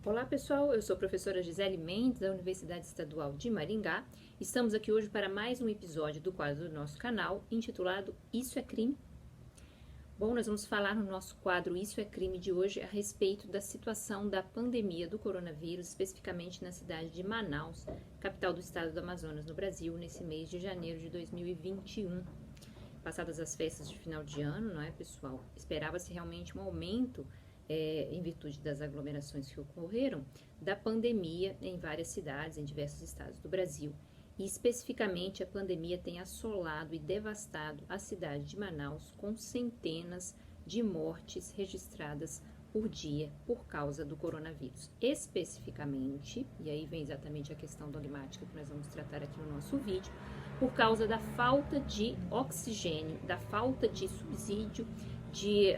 Olá pessoal, eu sou a professora Gisele Mendes da Universidade Estadual de Maringá. Estamos aqui hoje para mais um episódio do quadro do nosso canal intitulado Isso é Crime? Bom, nós vamos falar no nosso quadro Isso é Crime de hoje a respeito da situação da pandemia do coronavírus, especificamente na cidade de Manaus, capital do estado do Amazonas, no Brasil, nesse mês de janeiro de 2021. Passadas as festas de final de ano, não é, pessoal? Esperava-se realmente um aumento em virtude das aglomerações que ocorreram, da pandemia em várias cidades, em diversos estados do Brasil. E especificamente a pandemia tem assolado e devastado a cidade de Manaus, com centenas de mortes registradas por dia por causa do coronavírus. Especificamente, e aí vem exatamente a questão dogmática que nós vamos tratar aqui no nosso vídeo, por causa da falta de oxigênio, da falta de subsídio de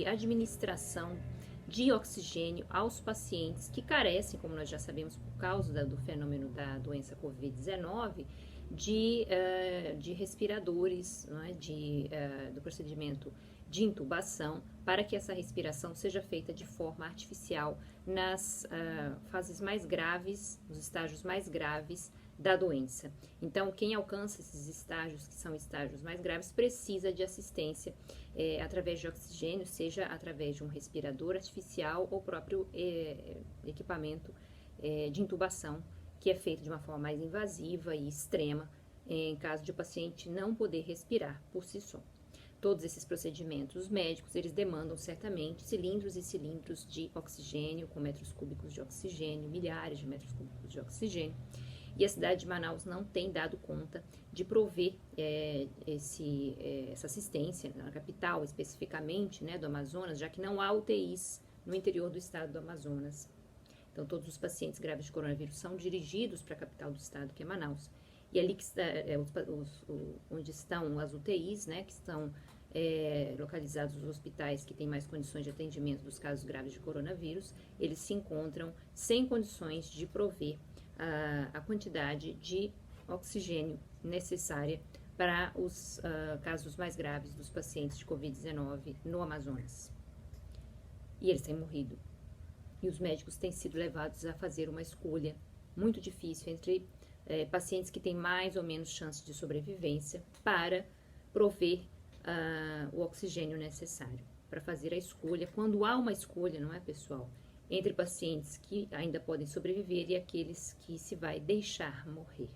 administração de oxigênio aos pacientes que carecem, como nós já sabemos, por causa do fenômeno da doença Covid-19, de respiradores, não é? Do procedimento de intubação, para que essa respiração seja feita de forma artificial nas fases mais graves, nos estágios mais graves da doença. Então, quem alcança esses estágios, que são estágios mais graves, precisa de assistência através de oxigênio, seja através de um respirador artificial ou próprio equipamento de intubação, que é feito de uma forma mais invasiva e extrema, em caso de o paciente não poder respirar por si só. Todos esses procedimentos médicos, eles demandam certamente cilindros e cilindros de oxigênio, com metros cúbicos de oxigênio, milhares de metros cúbicos de oxigênio. E a cidade de Manaus não tem dado conta de prover essa assistência na capital, especificamente, né, do Amazonas, já que não há UTIs no interior do estado do Amazonas. Então, todos os pacientes graves de coronavírus são dirigidos para a capital do estado, que é Manaus. E ali onde estão as UTIs, né, que estão localizados os hospitais que têm mais condições de atendimento dos casos graves de coronavírus, eles se encontram sem condições de prover a quantidade de oxigênio necessária para os casos mais graves dos pacientes de Covid-19 no Amazonas. E eles têm morrido. E os médicos têm sido levados a fazer uma escolha muito difícil entre pacientes que têm mais ou menos chance de sobrevivência para prover o oxigênio necessário, para fazer a escolha, quando há uma escolha, não é, pessoal? Entre pacientes que ainda podem sobreviver e aqueles que se vai deixar morrer.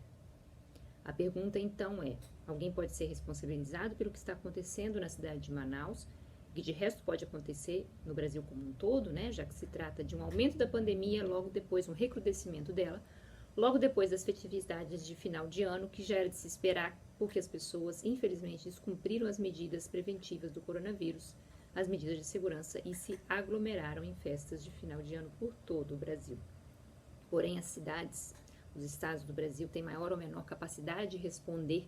A pergunta então é, alguém pode ser responsabilizado pelo que está acontecendo na cidade de Manaus, que de resto pode acontecer no Brasil como um todo, né, já que se trata de um aumento da pandemia, logo depois um recrudescimento dela, logo depois das festividades de final de ano, que já era de se esperar, porque as pessoas, infelizmente, descumpriram as medidas preventivas do coronavírus, as medidas de segurança, e se aglomeraram em festas de final de ano por todo o Brasil. Porém, as cidades, os estados do Brasil têm maior ou menor capacidade de responder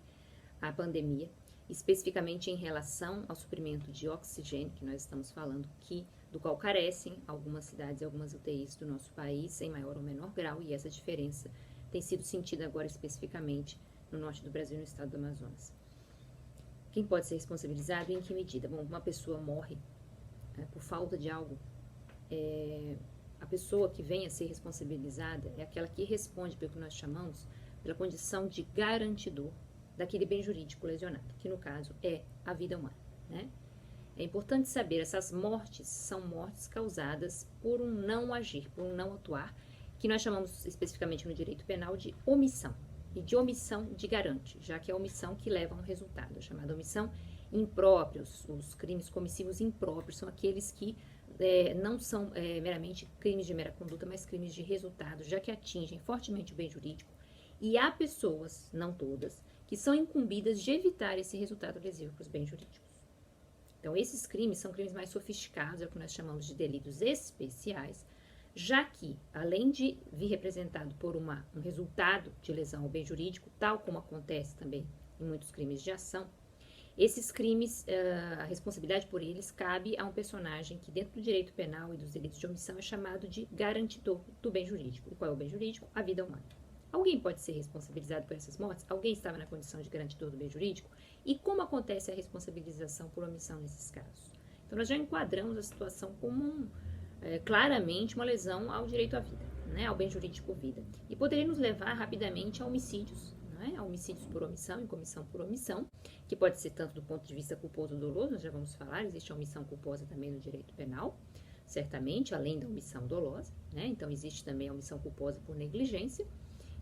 à pandemia, especificamente em relação ao suprimento de oxigênio, que nós estamos falando, do qual carecem algumas cidades e algumas UTIs do nosso país, em maior ou menor grau, e essa diferença tem sido sentida agora especificamente no norte do Brasil e no estado do Amazonas. Quem pode ser responsabilizado e em que medida? Bom, uma pessoa morre por falta de algo. A pessoa que vem a ser responsabilizada é aquela que responde pelo que nós chamamos pela condição de garantidor daquele bem jurídico lesionado, que no caso é a vida humana, né? É importante saber, essas mortes são mortes causadas por um não agir, por um não atuar, que nós chamamos especificamente no direito penal de omissão. E de omissão de garante, já que é a omissão que leva a um resultado, é chamada omissão imprópria. Os crimes comissivos impróprios são aqueles que não são meramente crimes de mera conduta, mas crimes de resultado, já que atingem fortemente o bem jurídico. E há pessoas, não todas, que são incumbidas de evitar esse resultado lesivo para os bens jurídicos. Então, esses crimes são crimes mais sofisticados, é o que nós chamamos de delitos especiais, já que, além de vir representado por um resultado de lesão ao bem jurídico, tal como acontece também em muitos crimes de ação, esses crimes, a responsabilidade por eles cabe a um personagem que, dentro do direito penal e dos delitos de omissão, é chamado de garantidor do bem jurídico. E qual é o bem jurídico? A vida humana. Alguém pode ser responsabilizado por essas mortes? Alguém estava na condição de garantidor do bem jurídico? E como acontece a responsabilização por omissão nesses casos? Então, nós já enquadramos a situação como claramente uma lesão ao direito à vida, né, ao bem jurídico vida. E poderia nos levar rapidamente a homicídios, né, a homicídios por omissão e comissão por omissão, que pode ser tanto do ponto de vista culposo ou doloso, nós já vamos falar, existe a omissão culposa também no direito penal, certamente, além da omissão dolosa, né, então existe também a omissão culposa por negligência,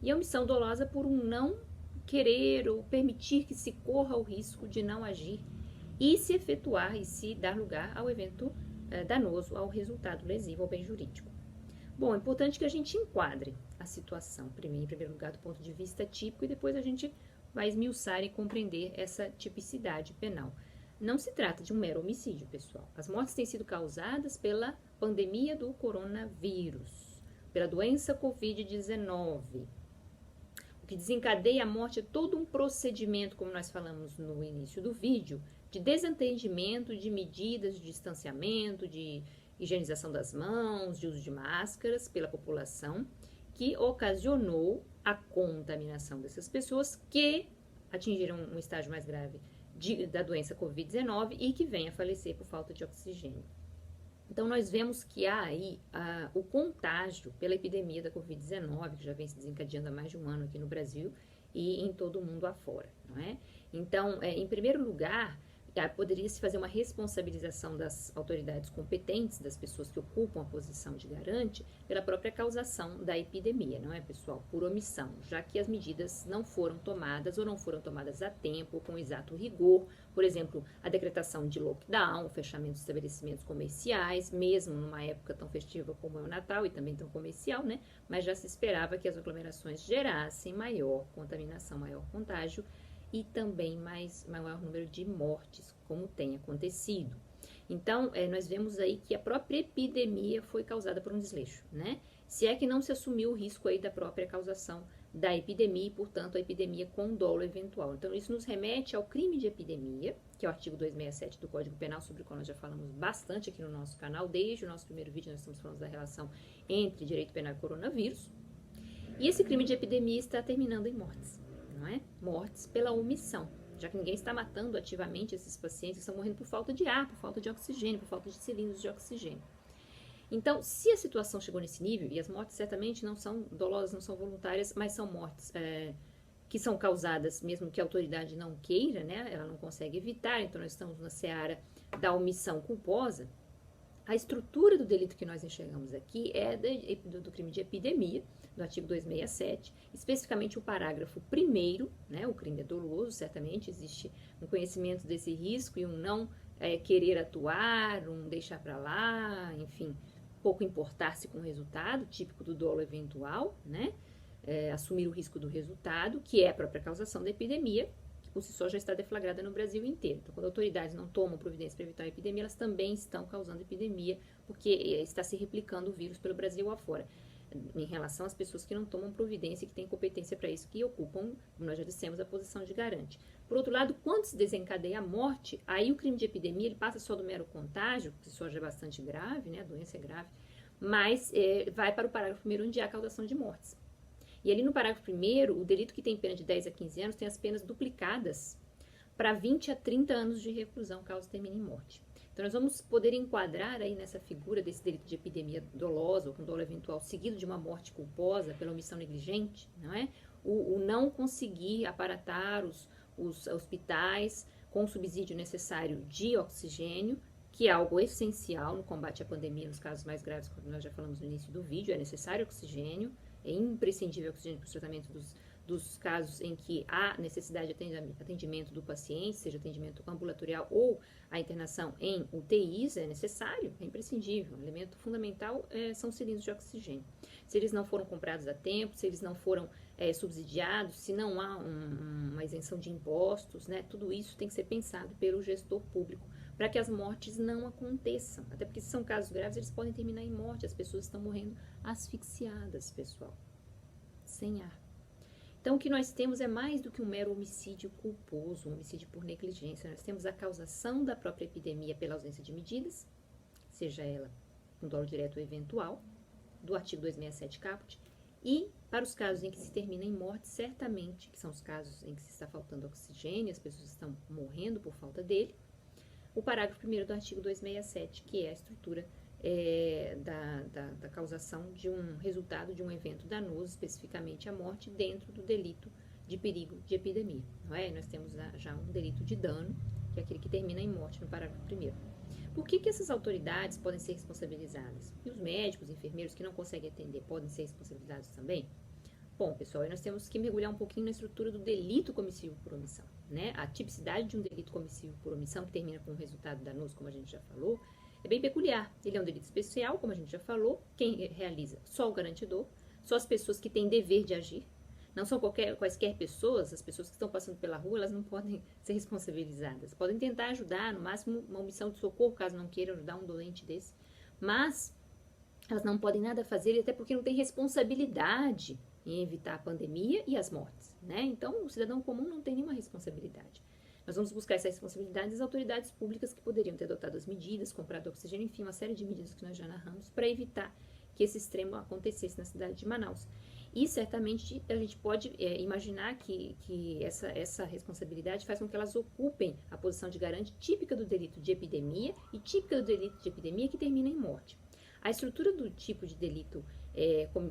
e a omissão dolosa por um não querer ou permitir que se corra o risco de não agir e se efetuar e se dar lugar ao evento danoso, ao resultado lesivo ao bem jurídico. Bom, é importante que a gente enquadre a situação, em primeiro lugar, do ponto de vista típico, e depois a gente vai esmiuçar e compreender essa tipicidade penal. Não se trata de um mero homicídio, pessoal. As mortes têm sido causadas pela pandemia do coronavírus, pela doença Covid-19. O que desencadeia a morte é todo um procedimento, como nós falamos no início do vídeo, de desentendimento de medidas de distanciamento, de higienização das mãos, de uso de máscaras pela população, que ocasionou a contaminação dessas pessoas que atingiram um estágio mais grave da doença Covid-19 e que vêm a falecer por falta de oxigênio. Então, nós vemos que há aí o contágio pela epidemia da Covid-19, que já vem se desencadeando há mais de um ano aqui no Brasil e em todo o mundo afora, não é? Então, em primeiro lugar, poderia-se fazer uma responsabilização das autoridades competentes, das pessoas que ocupam a posição de garante, pela própria causação da epidemia, não é, pessoal? Por omissão, já que as medidas não foram tomadas ou não foram tomadas a tempo, com exato rigor. Por exemplo, a decretação de lockdown, o fechamento de estabelecimentos comerciais, mesmo numa época tão festiva como é o Natal e também tão comercial, né? Mas já se esperava que as aglomerações gerassem maior contaminação, maior contágio, e também maior número de mortes, como tem acontecido. Então, nós vemos aí que a própria epidemia foi causada por um desleixo, né? Se é que não se assumiu o risco aí da própria causação da epidemia e, portanto, a epidemia com dolo eventual. Então, isso nos remete ao crime de epidemia, que é o artigo 267 do Código Penal, sobre o qual nós já falamos bastante aqui no nosso canal. Desde o nosso primeiro vídeo, nós estamos falando da relação entre direito penal e coronavírus. E esse crime de epidemia está terminando em mortes. Não é? Mortes pela omissão, já que ninguém está matando ativamente esses pacientes que estão morrendo por falta de ar, por falta de oxigênio, por falta de cilindros de oxigênio. Então, se a situação chegou nesse nível, e as mortes certamente não são dolosas, não são voluntárias, mas são mortes que são causadas mesmo que a autoridade não queira, né? Ela não consegue evitar, então nós estamos na seara da omissão culposa. A estrutura do delito que nós enxergamos aqui é do crime de epidemia, do artigo 267, especificamente o parágrafo 1º, né, o crime é doloso, certamente existe um conhecimento desse risco e um não querer atuar, um deixar para lá, enfim, pouco importar-se com o resultado, típico do dolo eventual, né, assumir o risco do resultado, que é a própria causação da epidemia, que por si só já está deflagrada no Brasil inteiro. Então, quando autoridades não tomam providência para evitar a epidemia, elas também estão causando epidemia, porque está se replicando o vírus pelo Brasil afora. Em relação às pessoas que não tomam providência e que têm competência para isso, que ocupam, como nós já dissemos, a posição de garante. Por outro lado, quando se desencadeia a morte, aí o crime de epidemia ele passa só do mero contágio, que só já é bastante grave, né, a doença é grave, mas vai para o parágrafo 1º, onde há a causação de mortes. E ali no parágrafo 1º, o delito que tem pena de 10 a 15 anos tem as penas duplicadas para 20 a 30 anos de reclusão, caso termine em morte. Então, nós vamos poder enquadrar aí nessa figura desse delito de epidemia dolosa ou com dolo eventual, seguido de uma morte culposa pela omissão negligente, não é? O não conseguir aparatar os hospitais com o subsídio necessário de oxigênio, que é algo essencial no combate à pandemia, nos casos mais graves, como nós já falamos no início do vídeo, é necessário oxigênio, é imprescindível oxigênio para o tratamento dos casos em que há necessidade de atendimento do paciente, seja atendimento ambulatorial ou a internação em UTIs, é necessário, é imprescindível. Um elemento fundamental são cilindros de oxigênio. Se eles não foram comprados a tempo, se eles não foram subsidiados, se não há uma isenção de impostos, né, tudo isso tem que ser pensado pelo gestor público para que as mortes não aconteçam. Até porque se são casos graves, eles podem terminar em morte. As pessoas estão morrendo asfixiadas, pessoal, sem ar. Então, o que nós temos é mais do que um mero homicídio culposo, um homicídio por negligência. Nós temos a causação da própria epidemia pela ausência de medidas, seja ela com dolo direto ou eventual, do artigo 267 caput, e para os casos em que se termina em morte, certamente, que são os casos em que se está faltando oxigênio, as pessoas estão morrendo por falta dele, o parágrafo 1º do artigo 267, que é a estrutura da causação de um resultado de um evento danoso, especificamente a morte, dentro do delito de perigo de epidemia, não é? Nós temos já um delito de dano, que é aquele que termina em morte no parágrafo 1º. Por que essas autoridades podem ser responsabilizadas? E os médicos, enfermeiros que não conseguem atender podem ser responsabilizados também? Bom, pessoal, aí nós temos que mergulhar um pouquinho na estrutura do delito comissivo por omissão, né? A tipicidade de um delito comissivo por omissão, que termina com um resultado danoso, como a gente já falou, é bem peculiar. Ele é um delito especial, como a gente já falou, quem realiza? Só o garantidor, só as pessoas que têm dever de agir. Não são quaisquer pessoas, as pessoas que estão passando pela rua, elas não podem ser responsabilizadas. Podem tentar ajudar, no máximo uma omissão de socorro, caso não queiram ajudar um doente desse, mas elas não podem nada fazer, até porque não têm responsabilidade em evitar a pandemia e as mortes, né? Então, o cidadão comum não tem nenhuma responsabilidade. Nós vamos buscar essa responsabilidade das autoridades públicas que poderiam ter adotado as medidas, comprado oxigênio, enfim, uma série de medidas que nós já narramos para evitar que esse extremo acontecesse na cidade de Manaus. E certamente a gente pode imaginar que essa responsabilidade faz com que elas ocupem a posição de garante típica do delito de epidemia e típica do delito de epidemia que termina em morte. A estrutura do tipo de delito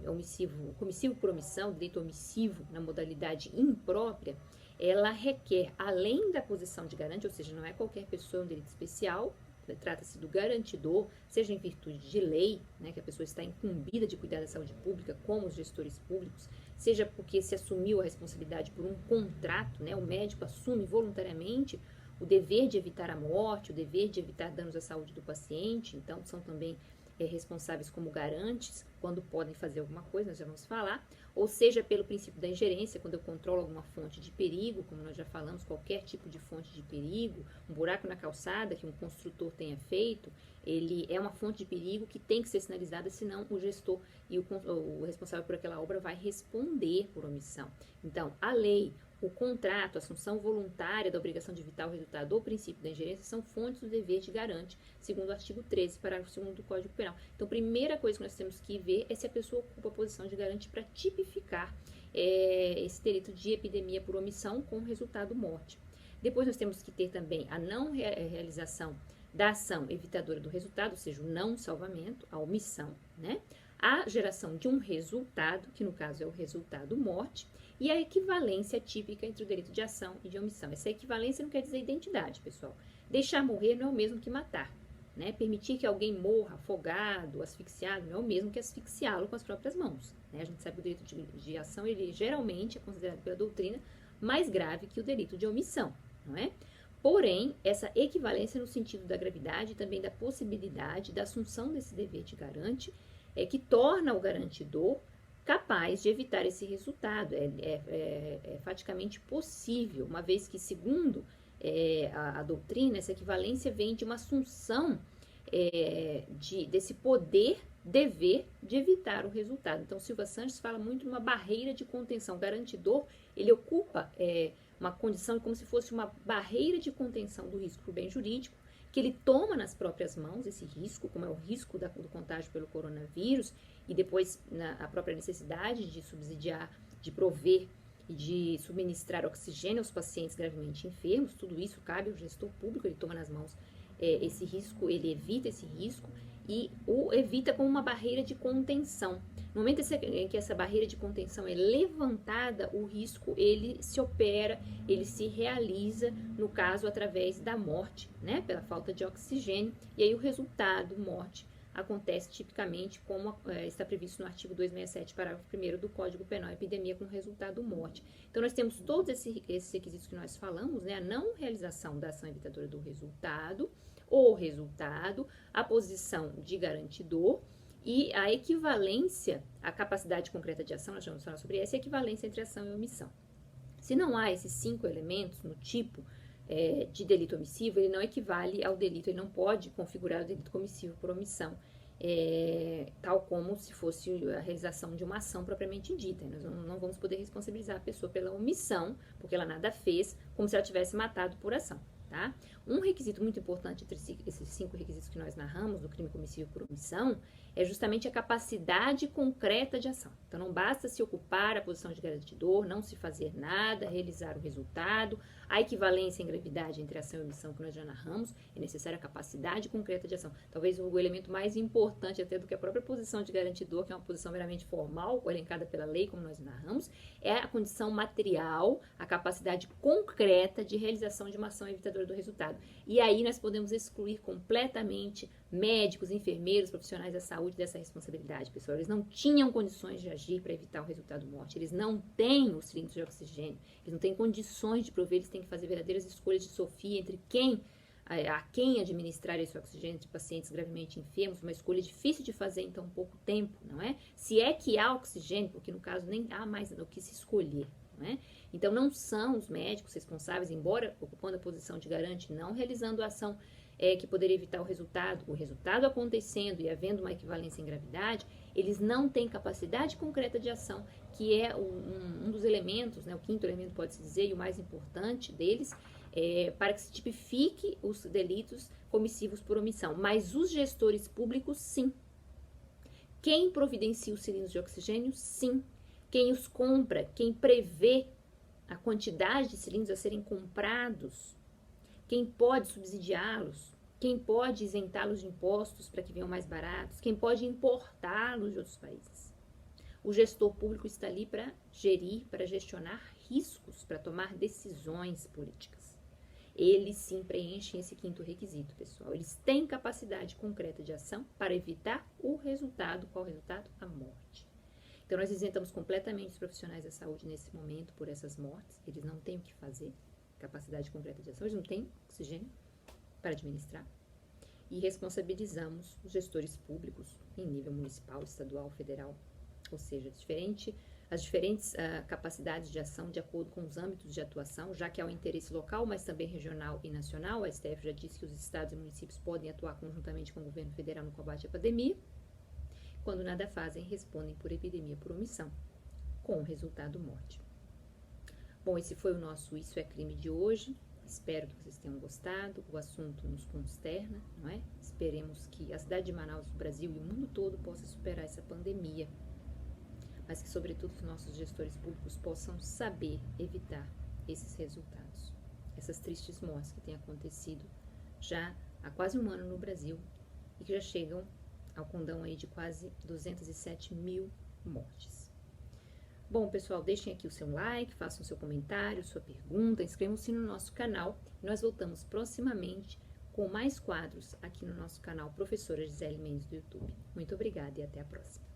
comissivo por omissão, delito omissivo na modalidade imprópria, ela requer, além da posição de garante, ou seja, não é qualquer pessoa, é um delito especial, trata-se do garantidor, seja em virtude de lei, né, que a pessoa está incumbida de cuidar da saúde pública, como os gestores públicos, seja porque se assumiu a responsabilidade por um contrato, né, o médico assume voluntariamente o dever de evitar a morte, o dever de evitar danos à saúde do paciente, então são também responsáveis como garantes, quando podem fazer alguma coisa, nós já vamos falar, ou seja, pelo princípio da ingerência, quando eu controlo alguma fonte de perigo, como nós já falamos, qualquer tipo de fonte de perigo, um buraco na calçada que um construtor tenha feito, ele é uma fonte de perigo que tem que ser sinalizada, senão o gestor e o responsável por aquela obra vai responder por omissão. Então, a lei, o contrato, a assunção voluntária da obrigação de evitar o resultado ou princípio da ingerência são fontes do dever de garante, segundo o artigo 13, parágrafo 2º do Código Penal. Então, a primeira coisa que nós temos que ver é se a pessoa ocupa a posição de garante para tipificar esse delito de epidemia por omissão com resultado morte. Depois nós temos que ter também a não realização da ação evitadora do resultado, ou seja, o não salvamento, a omissão, né? A geração de um resultado, que no caso é o resultado morte, e a equivalência típica entre o delito de ação e de omissão. Essa equivalência não quer dizer identidade, pessoal. Deixar morrer não é o mesmo que matar, né? Permitir que alguém morra afogado, asfixiado, não é o mesmo que asfixiá-lo com as próprias mãos, né? A gente sabe que o delito de ação, ele geralmente é considerado pela doutrina mais grave que o delito de omissão, não é? Porém, essa equivalência no sentido da gravidade e também da possibilidade da assunção desse dever de garante que torna o garantidor capaz de evitar esse resultado. É faticamente possível, uma vez que, segundo a doutrina, essa equivalência vem de uma assunção desse dever de evitar o resultado. Então, Silva Sanches fala muito de uma barreira de contenção. O garantidor, ele ocupa uma condição como se fosse uma barreira de contenção do risco para o bem jurídico, que ele toma nas próprias mãos esse risco, como é o risco do contágio pelo coronavírus, e depois a própria necessidade de subsidiar, de prover e de subministrar oxigênio aos pacientes gravemente enfermos. Tudo isso cabe ao gestor público, ele toma nas mãos esse risco, ele evita esse risco e o evita como uma barreira de contenção. No momento em que essa barreira de contenção é levantada, o risco ele se opera, ele se realiza, no caso, através da morte, né, pela falta de oxigênio, e aí o resultado, morte, acontece tipicamente como está previsto no artigo 267, parágrafo 1º do Código Penal, epidemia com resultado morte. Então, nós temos todos esses requisitos que nós falamos, né, a não realização da ação evitadora do resultado, o resultado, a posição de garantidor e a equivalência, a capacidade concreta de ação, nós vamos falar sobre essa, a equivalência entre ação e omissão. Se não há esses 5 elementos no tipo de delito omissivo, ele não equivale ao delito, ele não pode configurar o delito comissivo por omissão, tal como se fosse a realização de uma ação propriamente dita. Nós não vamos poder responsabilizar a pessoa pela omissão, porque ela nada fez, como se ela tivesse matado por ação. tá? Um requisito muito importante entre esses 5 requisitos que nós narramos do crime comissivo por omissão é justamente a capacidade concreta de ação. Então, não basta se ocupar a posição de garantidor, não se fazer nada, realizar o resultado, a equivalência em gravidade entre ação e omissão que nós já narramos, é necessária a capacidade concreta de ação. Talvez o elemento mais importante até do que a própria posição de garantidor, que é uma posição meramente formal, elencada pela lei, como nós narramos, é a condição material, a capacidade concreta de realização de uma ação evitadora do resultado. E aí nós podemos excluir completamente médicos, enfermeiros, profissionais da saúde dessa responsabilidade, pessoal. Eles não tinham condições de agir para evitar o resultado morte. Eles não têm os cilindros de oxigênio. Eles não têm condições de prover. Eles têm que fazer verdadeiras escolhas de Sofia entre a quem administrar esse oxigênio entre pacientes gravemente enfermos. Uma escolha difícil de fazer em tão pouco tempo, não é? Se é que há oxigênio, porque no caso nem há mais o que se escolher. Não é? Então, não são os médicos responsáveis, embora ocupando a posição de garante, não realizando a ação que poderia evitar o resultado acontecendo e havendo uma equivalência em gravidade, eles não têm capacidade concreta de ação, que é um dos elementos, né, o 5º elemento pode-se dizer, e o mais importante deles, para que se tipifique os delitos comissivos por omissão. Mas os gestores públicos, sim. Quem providencia os cilindros de oxigênio, sim. Quem os compra, quem prevê a quantidade de cilindros a serem comprados, quem pode subsidiá-los, quem pode isentá-los de impostos para que venham mais baratos, quem pode importá-los de outros países. O gestor público está ali para gerir, para gestionar riscos, para tomar decisões políticas. Eles sim preenchem esse 5º requisito, pessoal. Eles têm capacidade concreta de ação para evitar o resultado. Qual o resultado? A morte. Então, nós isentamos completamente os profissionais da saúde nesse momento por essas mortes. Eles não têm o que fazer, capacidade concreta de ação, eles não têm oxigênio para administrar. E responsabilizamos os gestores públicos em nível municipal, estadual, federal, ou seja, as diferentes capacidades de ação de acordo com os âmbitos de atuação, já que há um interesse local, mas também regional e nacional. A STF já disse que os estados e municípios podem atuar conjuntamente com o governo federal no combate à pandemia. Quando nada fazem, respondem por epidemia por omissão, com o resultado morte. Bom, esse foi o nosso Isso é Crime de hoje. Espero que vocês tenham gostado. O assunto nos consterna, não é? Esperemos que a cidade de Manaus, o Brasil e o mundo todo possa superar essa pandemia, mas que, sobretudo, os nossos gestores públicos possam saber evitar esses resultados, essas tristes mortes que têm acontecido já há quase um ano no Brasil e que já chegam ao condão aí de quase 207 mil mortes. Bom, pessoal, deixem aqui o seu like, façam seu comentário, sua pergunta, inscrevam-se no nosso canal. Nós voltamos proximamente com mais quadros aqui no nosso canal Professora Gisele Mendes do YouTube. Muito obrigada e até a próxima.